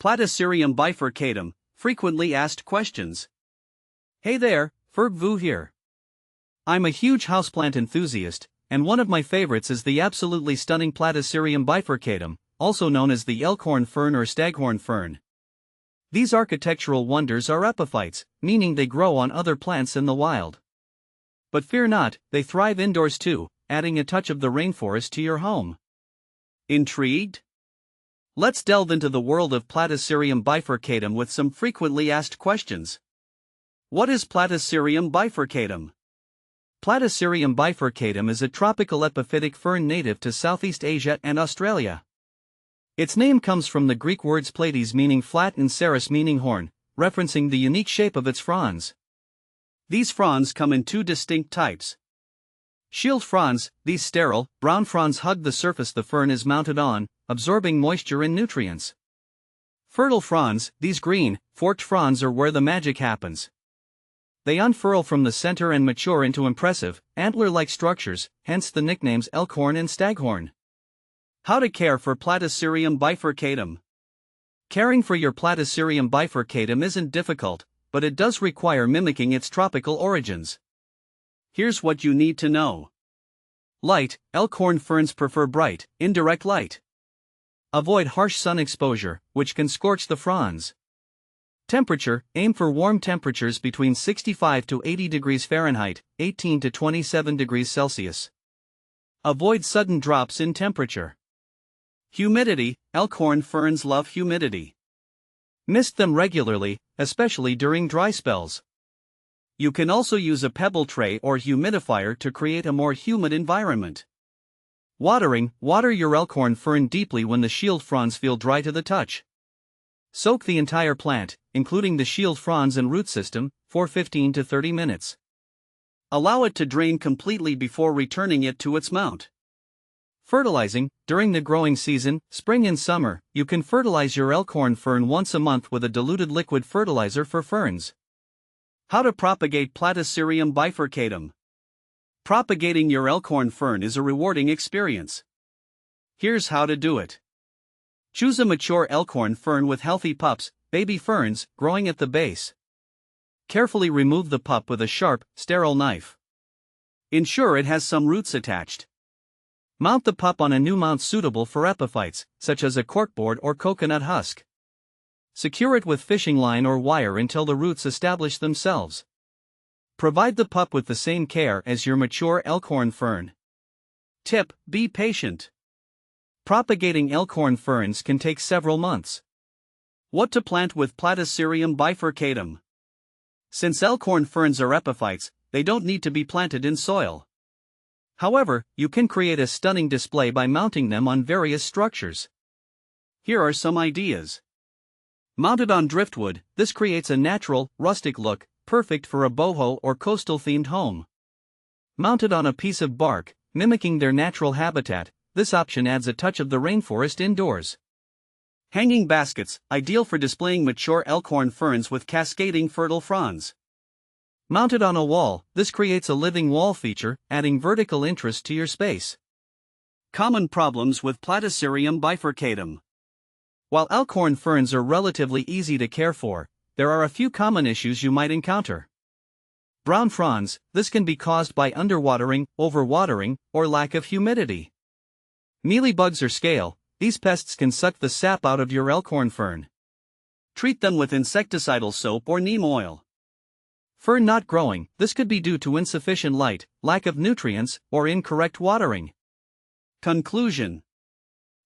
Platycerium bifurcatum, frequently asked questions. Hey there, Ferg Vu here. I'm a huge houseplant enthusiast, and one of my favorites is the absolutely stunning Platycerium bifurcatum, also known as the elkhorn fern or staghorn fern. These architectural wonders are epiphytes, meaning they grow on other plants in the wild. But fear not, they thrive indoors too, adding a touch of the rainforest to your home. Intrigued? Let's delve into the world of Platycerium bifurcatum with some frequently asked questions. What is Platycerium bifurcatum? Platycerium bifurcatum is a tropical epiphytic fern native to Southeast Asia and Australia. Its name comes from the Greek words platies meaning flat and ceros meaning horn, referencing the unique shape of its fronds. These fronds come in two distinct types. Shield fronds, these sterile, brown fronds hug the surface the fern is mounted on, absorbing moisture and nutrients. Fertile fronds, these green, forked fronds are where the magic happens. They unfurl from the center and mature into impressive, antler-like structures, hence the nicknames elkhorn and staghorn. How to care for Platycerium bifurcatum? Caring for your Platycerium bifurcatum isn't difficult, but it does require mimicking its tropical origins. Here's what you need to know. Light: elkhorn ferns prefer bright, indirect light. Avoid harsh sun exposure, which can scorch the fronds. Temperature: aim for warm temperatures between 65 to 80 degrees Fahrenheit, 18 to 27 degrees Celsius. Avoid sudden drops in temperature. Humidity: elkhorn ferns love humidity. Mist them regularly, especially during dry spells. You can also use a pebble tray or humidifier to create a more humid environment. Watering: water your elkhorn fern deeply when the shield fronds feel dry to the touch. Soak the entire plant, including the shield fronds and root system, for 15 to 30 minutes. Allow it to drain completely before returning it to its mount. Fertilizing: during the growing season, spring and summer, you can fertilize your elkhorn fern once a month with a diluted liquid fertilizer for ferns. How to propagate Platycerium bifurcatum? Propagating your elkhorn fern is a rewarding experience. Here's how to do it. Choose a mature elkhorn fern with healthy pups, baby ferns, growing at the base. Carefully remove the pup with a sharp, sterile knife. Ensure it has some roots attached. Mount the pup on a new mount suitable for epiphytes, such as a corkboard or coconut husk. Secure it with fishing line or wire until the roots establish themselves. Provide the pup with the same care as your mature elkhorn fern. Tip: be patient. Propagating elkhorn ferns can take several months. What to plant with Platycerium bifurcatum? Since elkhorn ferns are epiphytes, they don't need to be planted in soil. However, you can create a stunning display by mounting them on various structures. Here are some ideas. Mounted on driftwood, this creates a natural, rustic look, perfect for a boho or coastal-themed home. Mounted on a piece of bark, mimicking their natural habitat, this option adds a touch of the rainforest indoors. Hanging baskets, ideal for displaying mature elkhorn ferns with cascading fertile fronds. Mounted on a wall, this creates a living wall feature, adding vertical interest to your space. Common problems with Platycerium bifurcatum. While elkhorn ferns are relatively easy to care for, there are a few common issues you might encounter. Brown fronds: this can be caused by underwatering, overwatering, or lack of humidity. Mealybugs or scale: these pests can suck the sap out of your elkhorn fern. Treat them with insecticidal soap or neem oil. Fern not growing: this could be due to insufficient light, lack of nutrients, or incorrect watering. Conclusion: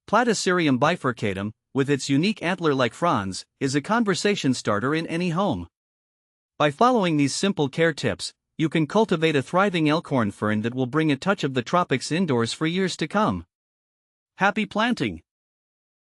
Platycerium bifurcatum, with its unique antler-like fronds, is a conversation starter in any home. By following these simple care tips, you can cultivate a thriving elkhorn fern that will bring a touch of the tropics indoors for years to come. Happy planting!